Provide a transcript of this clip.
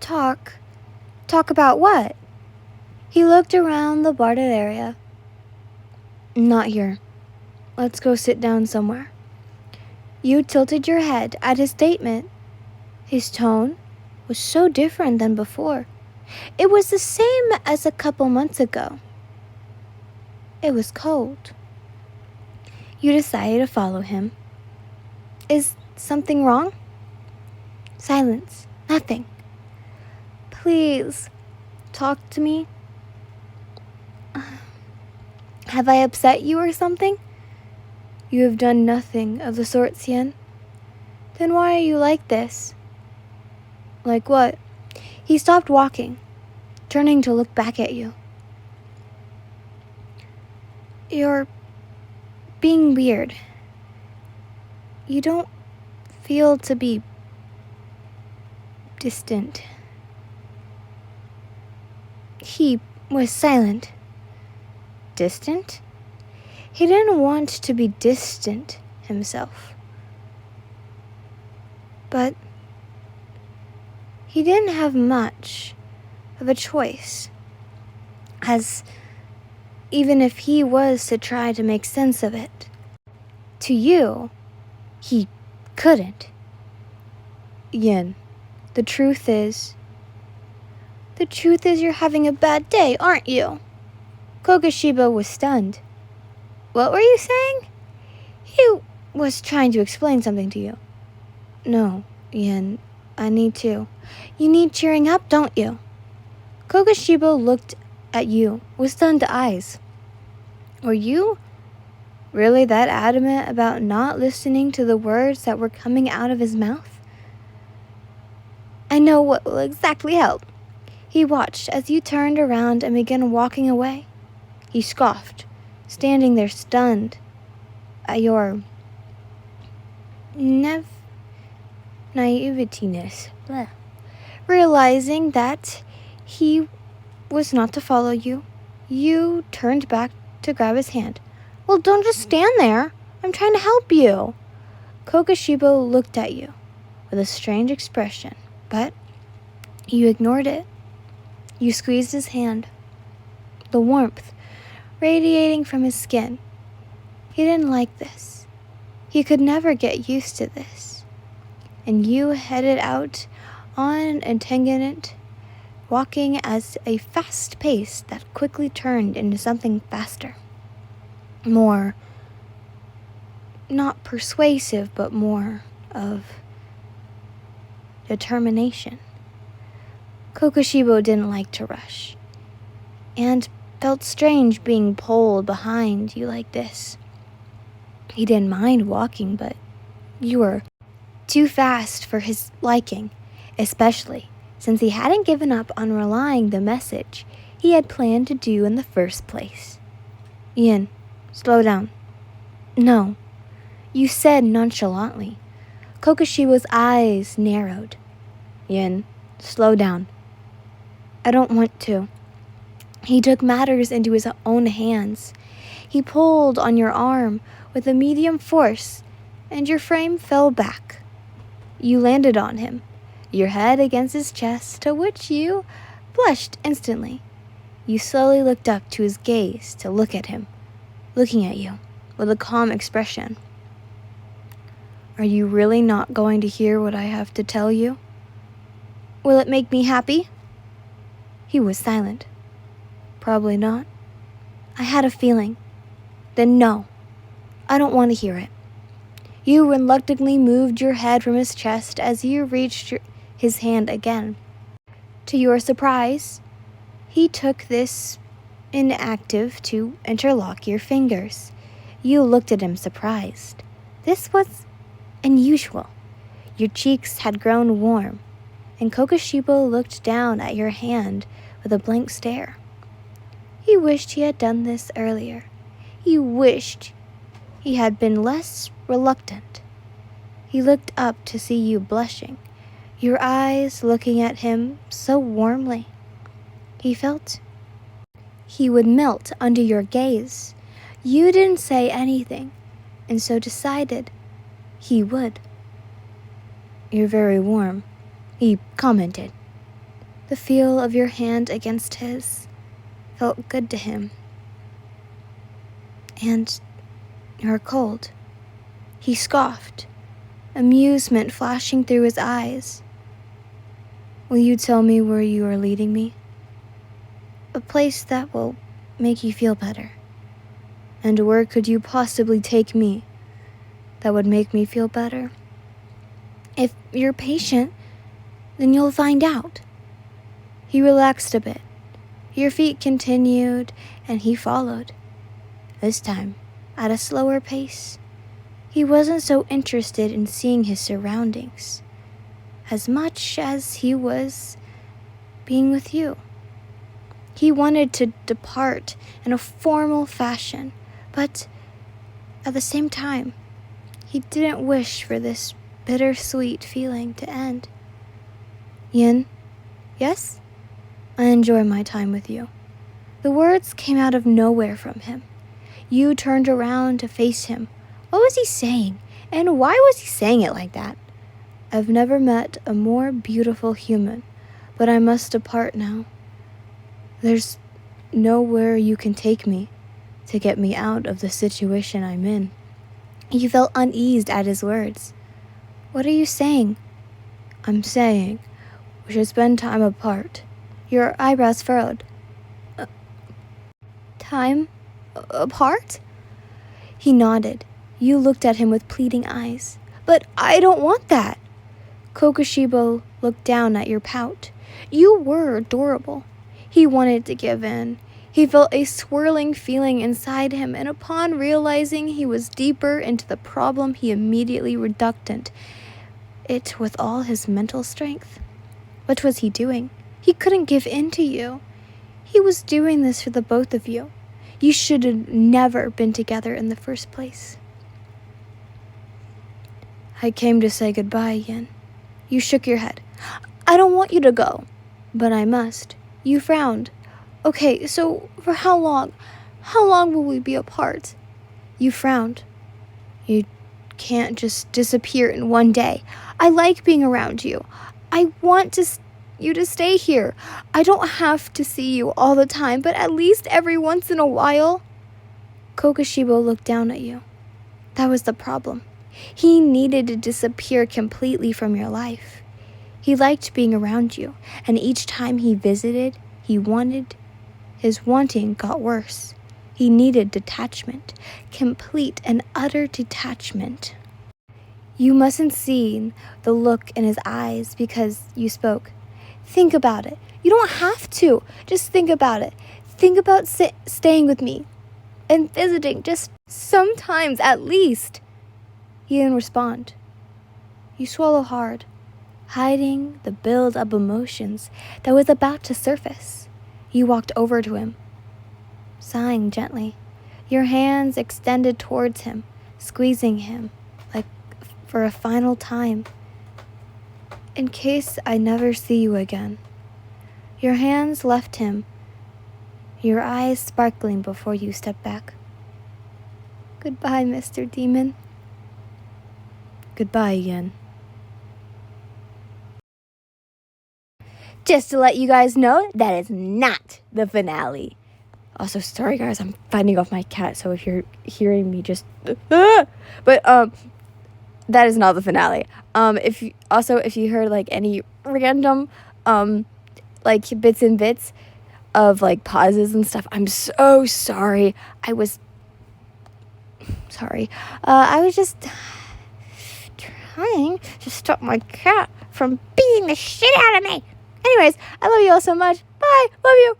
Talk? Talk about what? He looked around the guarded area. Not here. Let's go sit down somewhere. You tilted your head at his statement. His tone was so different than before. It was the same as a couple months ago. It was cold. You decided to follow him. Is something wrong? Silence. Nothing. Please, talk to me. Have I upset you or something? You have done nothing of the sort, Xian. Then why are you like this? Like what? He stopped walking, turning to look back at you. You're being weird. You don't feel to be distant. He was silent. Distant? He didn't want to be distant himself. But he didn't have much of a choice, as even if he was to try to make sense of it, to you, he couldn't. Yin, the truth is you're having a bad day, aren't you? Kokushibo was stunned. What were you saying? He was trying to explain something to you. No, Yin, I need to. You need cheering up, don't you? Kokushibo looked at you with stunned eyes. Were you really that adamant about not listening to the words that were coming out of his mouth? I know what will exactly help. He watched as you turned around and began walking away. He scoffed, standing there stunned at your naivetiness. Blah. Realizing that he was not to follow you, you turned back to grab his hand. Well, don't just stand there. I'm trying to help you. Kokushibo looked at you with a strange expression, but you ignored it. You squeezed his hand, the warmth radiating from his skin. He didn't like this. He could never get used to this. And you headed out on a tangent, walking at a fast pace that quickly turned into something faster. More, not persuasive, but more of determination. Kokushibo didn't like to rush, and felt strange being pulled behind you like this. He didn't mind walking, but you were too fast for his liking, especially since he hadn't given up on relying the message he had planned to do in the first place. Yin, slow down. No, you said nonchalantly. Kokushibo's eyes narrowed. Yin, slow down. I don't want to. He took matters into his own hands. He pulled on your arm with a medium force, and your frame fell back. You landed on him, your head against his chest, to which you blushed instantly. You slowly looked up to his gaze to look at him, looking at you with a calm expression. Are you really not going to hear what I have to tell you? Will it make me happy? He was silent. Probably not. I had a feeling. Then no, I don't want to hear it. You reluctantly moved your head from his chest as you reached his hand again. To your surprise, he took this inactive to interlock your fingers. You looked at him surprised. This was unusual. Your cheeks had grown warm, and Kokushibo looked down at your hand with a blank stare. He wished he had done this earlier. He wished he had been less reluctant. He looked up to see you blushing, your eyes looking at him so warmly. He felt he would melt under your gaze. You didn't say anything, and so decided he would. You're very warm, he commented. The feel of your hand against his felt good to him. And you're cold. He scoffed, amusement flashing through his eyes. Will you tell me where you are leading me? A place that will make you feel better. And where could you possibly take me that would make me feel better? If you're patient, then you'll find out. He relaxed a bit. Your feet continued, and he followed. This time, at a slower pace. He wasn't so interested in seeing his surroundings as much as he was being with you. He wanted to depart in a formal fashion, but at the same time, he didn't wish for this bittersweet feeling to end. Yin, yes? I enjoy my time with you. The words came out of nowhere from him. You turned around to face him. What was he saying? And why was he saying it like that? I've never met a more beautiful human, but I must depart now. There's nowhere you can take me to get me out of the situation I'm in. He felt uneased at his words. What are you saying? I'm saying we should spend time apart. Your eyebrows furrowed. Time apart? He nodded. You looked at him with pleading eyes. But I don't want that. Kokushibo looked down at your pout. You were adorable. He wanted to give in. He felt a swirling feeling inside him, and upon realizing he was deeper into the problem, he immediately reducted it with all his mental strength. What was he doing? He couldn't give in to you. He was doing this for the both of you. You should have never been together in the first place. I came to say goodbye, Yin. You shook your head. I don't want you to go, but I must. You frowned. Okay, so for how long? How long will we be apart? You frowned. You can't just disappear in one day. I like being around you. I want you to stay here. I don't have to see you all the time, but at least every once in a while. Kokushibo looked down at you. That was the problem. He needed to disappear completely from your life. He liked being around you, and each time he visited, his wanting got worse. He needed detachment, complete and utter detachment. You mustn't see the look in his eyes because you spoke. Think about it. You don't have to. Just think about it. Think about staying with me and visiting just sometimes at least. He didn't respond. You swallow hard, hiding the build-up emotions that was about to surface. You walked over to him, sighing gently, your hands extended towards him, squeezing him like for a final time. In case I never see you again. Your hands left him, your eyes sparkling before you stepped back. Goodbye, Mr. Demon. Goodbye, Yin. Just to let you guys know, that is not the finale. Also, sorry guys, I'm fighting off my cat, so if you're hearing me just... But, that is not the finale. If you heard, like, any random, like, bits and bits of, like, pauses and stuff, I'm so sorry. I was just trying to stop my cat from beating the shit out of me. Anyways, I love you all so much. Bye. Love you.